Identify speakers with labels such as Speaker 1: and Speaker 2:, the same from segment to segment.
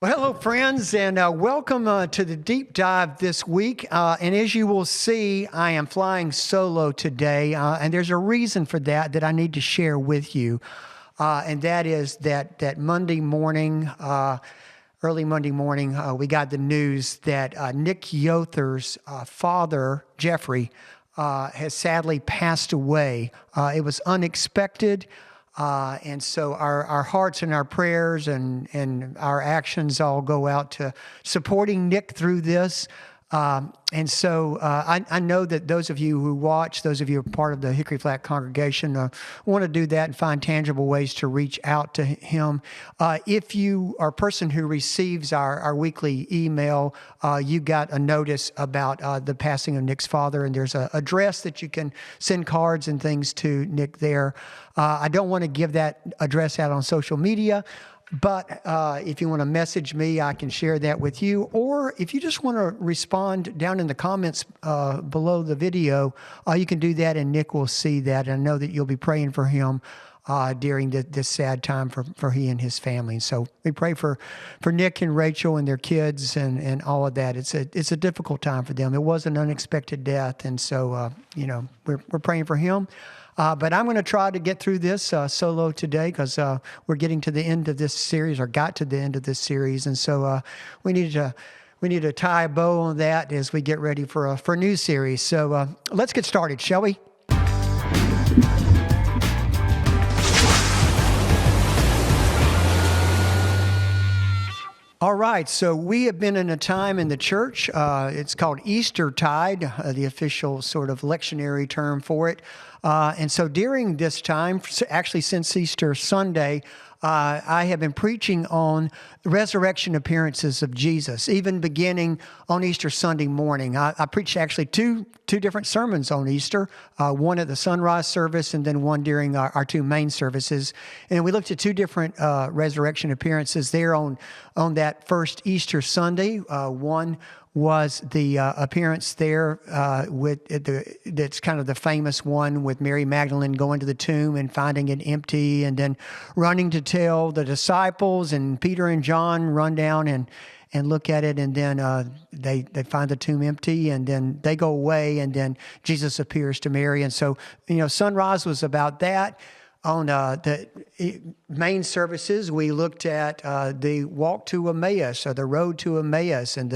Speaker 1: Well, hello, friends, and welcome to the deep dive this week. And as you will see, I am flying solo today, and there's a reason for that I need to share with you. And that is that Monday morning, early Monday morning, we got the news that Nick Yother's father, Jeffrey, has sadly passed away. It was unexpected. And so our hearts and our prayers and our actions all go out to supporting Nick through this. And so I know that those of you who watch, those of you who are part of the Hickory Flat congregation, want to do that and find tangible ways to reach out to him. If you are a person who receives our weekly email, you got a notice about the passing of Nick's father, and there's an address that you can send cards and things to Nick there. I don't want to give that address out on social media. But if you want to message me, I can share that with you. Or if you just want to respond down in the comments below the video, you can do that, and Nick will see that. And I know that you'll be praying for him during this sad time for he and his family. So we pray for Nick and Rachel and their kids and all of that. It's a difficult time for them. It was an unexpected death, and so we're praying for him. But I'm going to try to get through this solo today because we're getting to the end of this series, or got to the end of this series, and so we need to tie a bow on that as we get ready for a new series. So let's get started, shall we? All right, so we have been in a time in the church. It's called Eastertide, the official sort of lectionary term for it. And so during this time, actually since Easter Sunday, I have been preaching on the resurrection appearances of Jesus, even beginning on Easter Sunday morning. I preached actually two different sermons on Easter, one at the sunrise service and then one during our two main services. And we looked at two different resurrection appearances there on that first Easter Sunday. One was the appearance there that's kind of the famous one with Mary Magdalene going to the tomb and finding it empty, and then running to tell the disciples, and Peter and John run down and look at it, and then they find the tomb empty, and then they go away, and then Jesus appears to Mary. And so, sunrise was about that. On the main services, we looked at the walk to Emmaus, or the road to Emmaus, and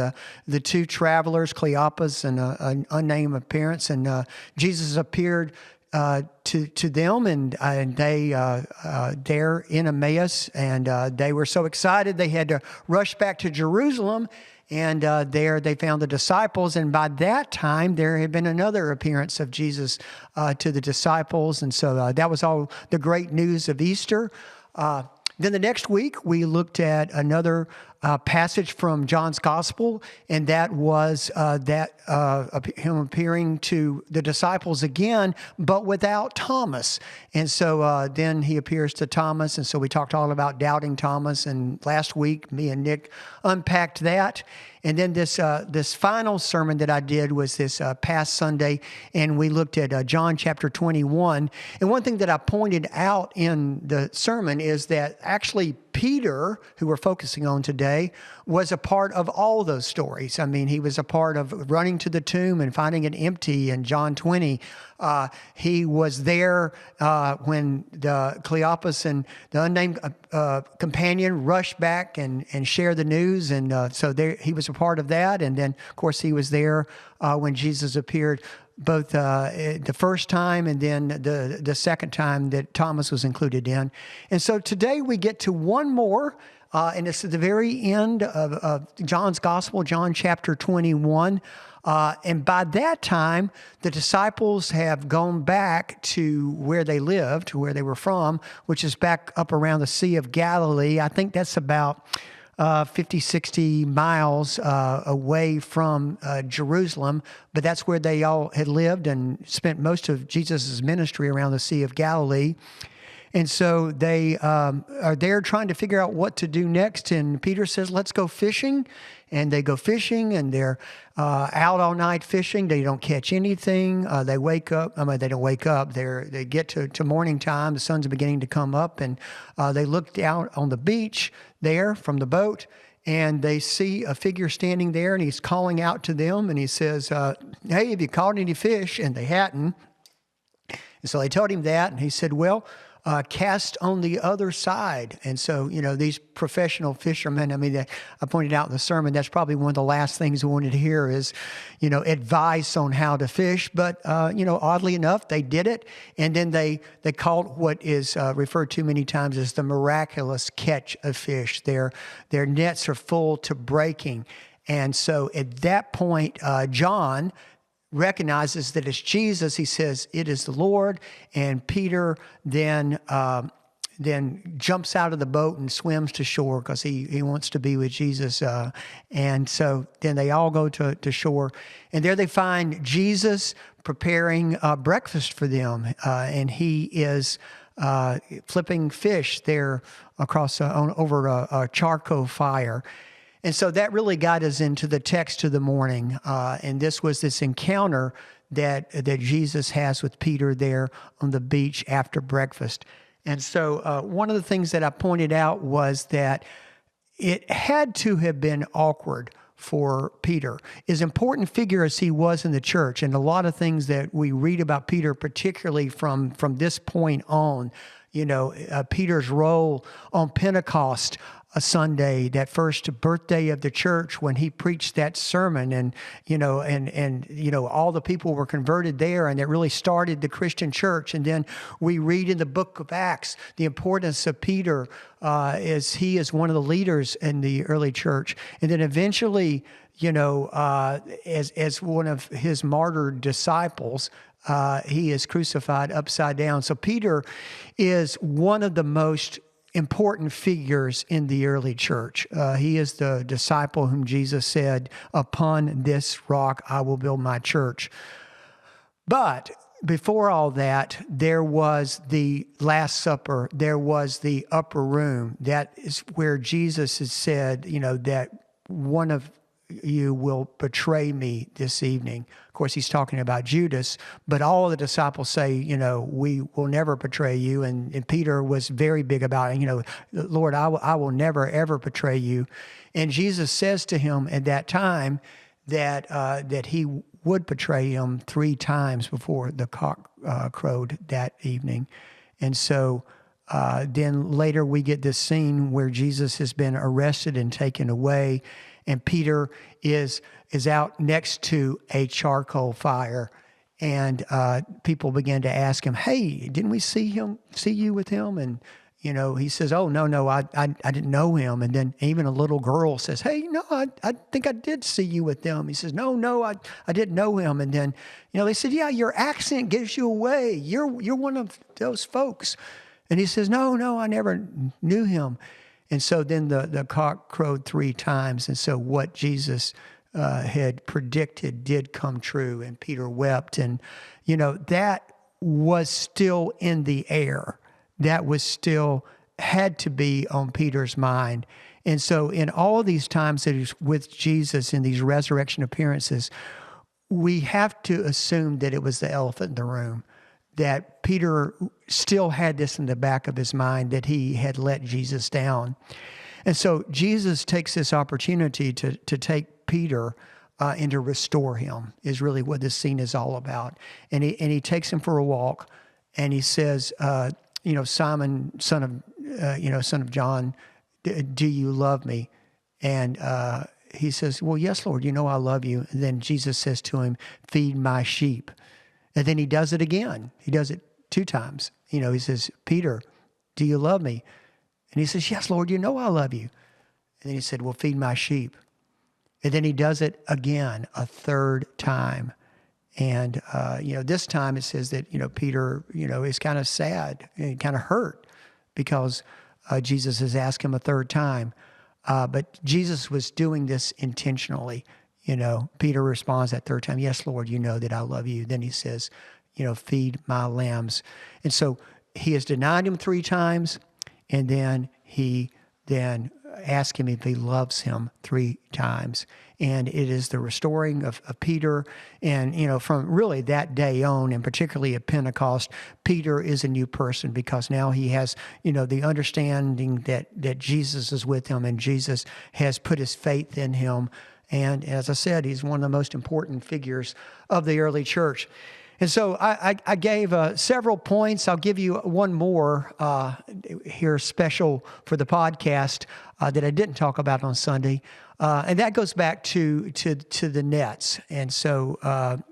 Speaker 1: the two travelers, Cleopas and an unnamed appearance, and Jesus appeared to them, and they there in Emmaus, and they were so excited they had to rush back to Jerusalem. And there they found the disciples. And by that time, there had been another appearance of Jesus to the disciples. And so that was all the great news of Easter. Then the next week, we looked at another passage from John's Gospel, and that was him appearing to the disciples again, but without Thomas. And so then he appears to Thomas, and so we talked all about doubting Thomas, and last week, me and Nick unpacked that. And then this final sermon that I did was this past Sunday, and we looked at John chapter 21. And one thing that I pointed out in the sermon is that actually Peter, who we're focusing on today, was a part of all those stories. I mean, he was a part of running to the tomb and finding it empty in John 20. He was there when the Cleopas and the unnamed companion rushed back and shared the news. And so there, he was a part of that. And then, of course, he was there when Jesus appeared, both the first time and then the second time that Thomas was included in. And so today we get to one more, and it's at the very end of John's Gospel, John chapter 21. And by that time, the disciples have gone back to where they lived, where they were from, which is back up around the Sea of Galilee. I think that's about 50, 60 miles away from Jerusalem, but that's where they all had lived and spent most of Jesus' ministry, around the Sea of Galilee. And so they are there trying to figure out what to do next. And Peter says, let's go fishing. And they go fishing, and they're out all night fishing. They don't catch anything. They wake up. I mean, they don't wake up. They get to morning time. The sun's beginning to come up, and they look down on the beach there from the boat, and they see a figure standing there, and he's calling out to them, and he says, hey, have you caught any fish? And they hadn't. And so they told him that, and he said, well, cast on the other side. And so, these professional fishermen, I pointed out in the sermon, that's probably one of the last things we wanted to hear is, advice on how to fish. But, oddly enough, they did it. And then they caught what is referred to many times as the miraculous catch of fish. Their nets are full to breaking. And so at that point, John recognizes that it's Jesus. He says, it is the Lord. And Peter then jumps out of the boat and swims to shore because he wants to be with Jesus. And so then they all go to shore. And there they find Jesus preparing breakfast for them. And he is flipping fish there across over a charcoal fire. And so that really got us into the text of the morning. And this was this encounter that Jesus has with Peter there on the beach after breakfast. And so one of the things that I pointed out was that it had to have been awkward for Peter. As important figure as he was in the church, and a lot of things that we read about Peter, particularly from this point on, Peter's role on Pentecost, a Sunday, that first birthday of the church when he preached that sermon, and all the people were converted there, and it really started the Christian church. And then we read in the book of Acts the importance of Peter as he is one of the leaders in the early church. And then eventually, as one of his martyred disciples, he is crucified upside down. So Peter is one of the most important figures in the early church. He is the disciple whom Jesus said, upon this rock I will build my church. But before all that, there was the Last Supper. There was the upper room. That is where Jesus has said, that one of you will betray me this evening. Of course, he's talking about Judas, but all of the disciples say, we will never betray you. And Peter was very big about it. Lord, I will never, ever betray you. And Jesus says to him at that time that he would betray him 3 times before the cock crowed that evening. And so then later we get this scene where Jesus has been arrested and taken away, and Peter is out next to a charcoal fire, and people began to ask him, "Hey, didn't we see you with him?" And he says, "Oh, no, I didn't know him." And then even a little girl says, "Hey, no, I think I did see you with them." He says, "No, I didn't know him." And then they said, "Yeah, your accent gives you away. You're one of those folks." And he says, "No, I never knew him." And so then the cock crowed 3 times. And so what Jesus had predicted did come true. And Peter wept. And, that was still in the air. That was still had to be on Peter's mind. And so in all these times that he's with Jesus in these resurrection appearances, we have to assume that it was the elephant in the room, that Peter still had this in the back of his mind, that he had let Jesus down. And so Jesus takes this opportunity to take Peter and to restore him, is really what this scene is all about. And he takes him for a walk, and he says, "Simon, son of John, do you love me?" And he says, "Well, yes, Lord, I love you." And then Jesus says to him, "Feed my sheep." And then he does it again. He does it 2 times. He says, "Peter, do you love me?" And he says, "Yes, Lord, I love you." And then he said, "Well, feed my sheep." And then he does it again, a 3rd time. And, this time it says that, Peter, is kind of sad and kind of hurt because Jesus has asked him a 3rd time. But Jesus was doing this intentionally. Peter responds that 3rd time, "Yes, Lord, you know that I love you." Then he says, "Feed my lambs." And so he has denied him 3 times, and then he ask him if he loves him 3 times. And it is the restoring of Peter. And, from really that day on, and particularly at Pentecost, Peter is a new person because now he has, the understanding that Jesus is with him and Jesus has put his faith in him. And as I said, he's one of the most important figures of the early church. And so I gave several points. I'll give you one more here special for the podcast that I didn't talk about on Sunday. And that goes back to the nets. And so,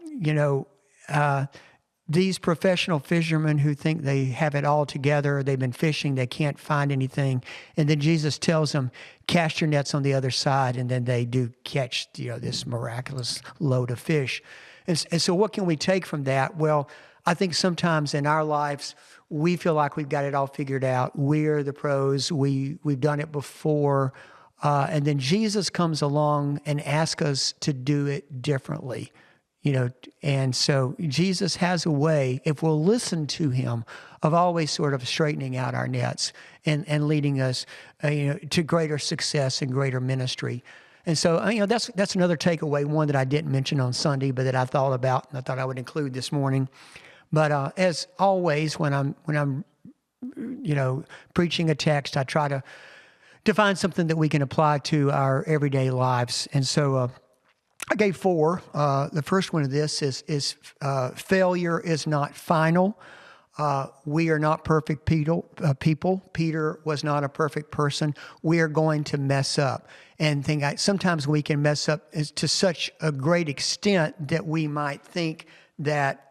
Speaker 1: these professional fishermen who think they have it all together, they've been fishing, they can't find anything. And then Jesus tells them, cast your nets on the other side. And then they do catch, this miraculous load of fish. And so what can we take from that? Well, I think sometimes in our lives, we feel like we've got it all figured out. We're the pros. We've done it before. And then Jesus comes along and asks us to do it differently. And so Jesus has a way, if we'll listen to him, of always sort of straightening out our nets and leading us, to greater success and greater ministry. And so, that's another takeaway, one that I didn't mention on Sunday, but that I thought about and I thought I would include this morning. But as always, when I'm preaching a text, I try to find something that we can apply to our everyday lives. And so I gave 4. The first one of this is failure is not final. We are not perfect people. Peter was not a perfect person. We are going to mess up. And sometimes we can mess up to such a great extent that we might think that,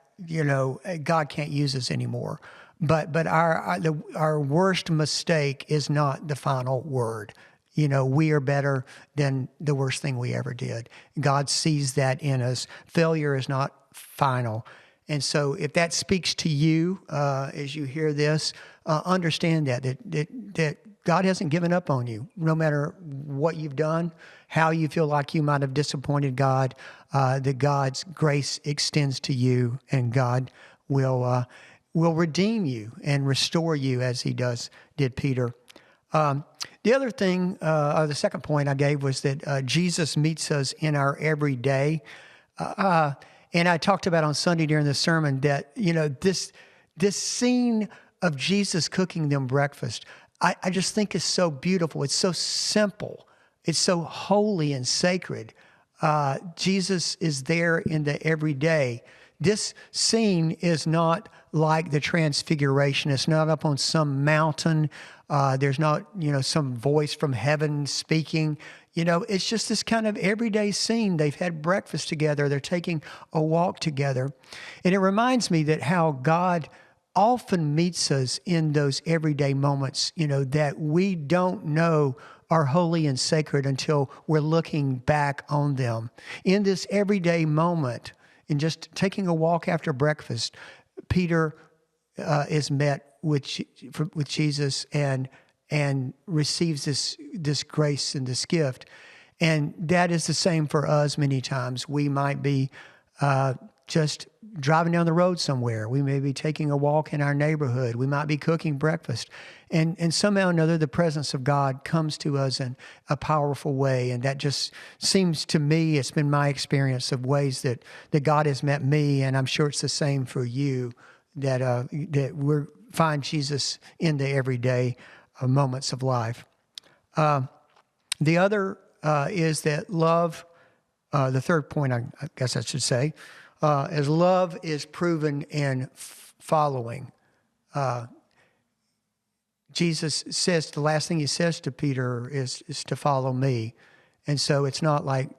Speaker 1: God can't use us anymore. But our worst mistake is not the final word. We are better than the worst thing we ever did. God sees that in us. Failure is not final. And so if that speaks to you as you hear this, understand that God hasn't given up on you, no matter what you've done, how you feel like you might have disappointed God, that God's grace extends to you, and God will redeem you and restore you as he did Peter. The other thing, the second point I gave was that Jesus meets us in our everyday. And I talked about on Sunday during the sermon that, this scene of Jesus cooking them breakfast, I just think is so beautiful. It's so simple. It's so holy and sacred. Jesus is there in the everyday. This scene is not like the Transfiguration. It's not up on some mountain. There's not, some voice from heaven speaking. It's just this kind of everyday scene. They've had breakfast together. They're taking a walk together. And it reminds me that how God often meets us in those everyday moments, that we don't know are holy and sacred until we're looking back on them. In this everyday moment, in just taking a walk after breakfast, Peter is met with Jesus and receives this grace and this gift. And that is the same for us many times. We might be just driving down the road somewhere. We may be taking a walk in our neighborhood. We might be cooking breakfast. And somehow or another, the presence of God comes to us in a powerful way. And that just seems to me, it's been my experience of ways that God has met me, and I'm sure it's the same for you, that we find Jesus in the everyday moments of life. The other is that love, the third point, I guess I should say, is love is proven in following. Jesus says, the last thing he says to Peter is to follow me. And so it's not like,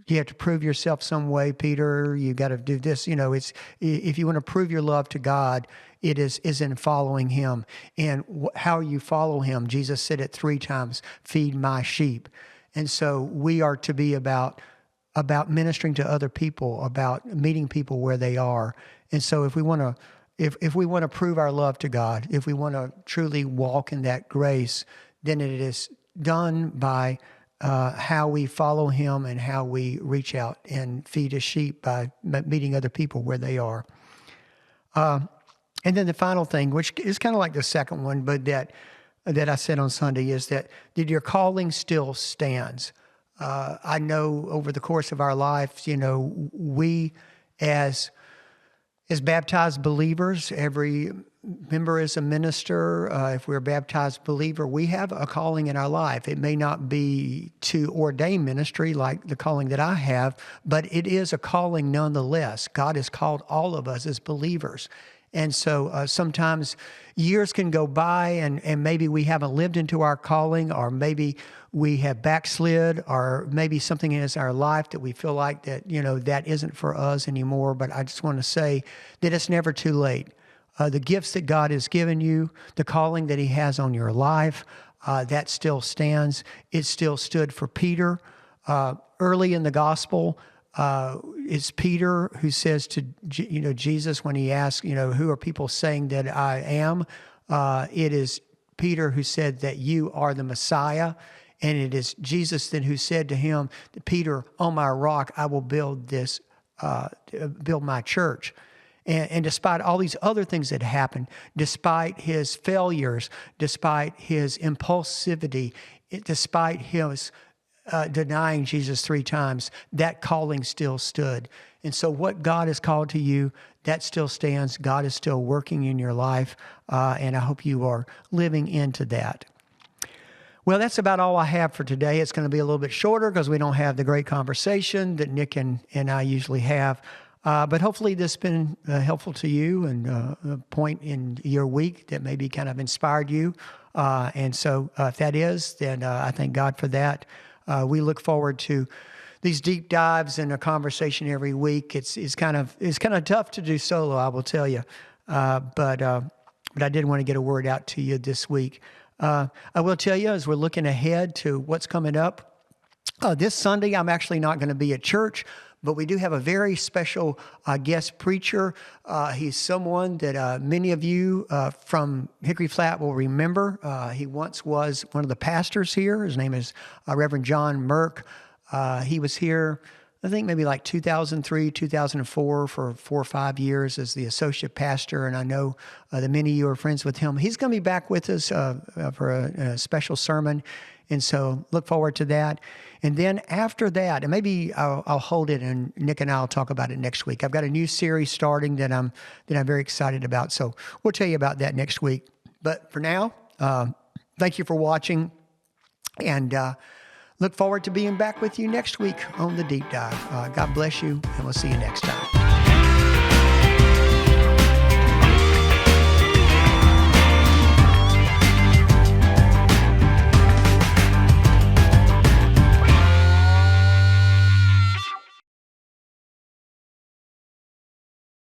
Speaker 1: you have to prove yourself some way, Peter. You got to do this. It's, if you want to prove your love to God, it is in following him. And how you follow him, Jesus said it 3 times, feed my sheep. And so we are to be about ministering to other people, about meeting people where they are. And so if we want to, if we want to prove our love to God, if we want to truly walk in that grace, then it is done by how we follow him and how we reach out and feed his sheep by meeting other people where they are. And then the final thing, which is kind of like the second one, but that that I said on Sunday is that your calling still stands. I know over the course of our lives, we as baptized believers, every member is a minister. If we're a baptized believer, we have a calling in our life. It may not be to ordain ministry like the calling that I have, but it is a calling nonetheless. God has called all of us as believers. And so sometimes years can go by and maybe we haven't lived into our calling, or maybe we have backslid, or maybe something in our life that we feel like that, that isn't for us anymore. But I just want to say that it's never too late. The gifts that God has given you, the calling that he has on your life, that still stands. It still stood for Peter. Early in the gospel, it's Peter who says to Jesus when he asks, who are people saying that I am? It is Peter who said that you are the Messiah. And it is Jesus then who said to him, Peter, on my rock, I will build my church. And despite all these other things that happened, despite his failures, despite his impulsivity, despite his denying Jesus 3 times, that calling still stood. And so what God has called to you, that still stands. God is still working in your life, and I hope you are living into that. Well, that's about all I have for today. It's going to be a little bit shorter because we don't have the great conversation that Nick and I usually have. But hopefully this has been helpful to you and a point in your week that maybe kind of inspired you. And so if that is, then I thank God for that. We look forward to these deep dives and a conversation every week. It's kind of tough to do solo, I will tell you. But I did want to get a word out to you this week. I will tell you, as we're looking ahead to what's coming up, this Sunday I'm actually not going to be at church, but we do have a very special guest preacher. He's someone that many of you from Hickory Flat will remember. He once was one of the pastors here. His name is Reverend John Merck. He was here, I think maybe like 2003, 2004 for 4 or 5 years as the associate pastor. And I know that many of you are friends with him. He's going to be back with us for a special sermon. And so look forward to that. And then after that, and maybe I'll hold it and Nick and I will talk about it next week. I've got a new series starting that I'm very excited about. So we'll tell you about that next week. But for now, thank you for watching, and look forward to being back with you next week on The Deep Dive. God bless you, and we'll see you next time.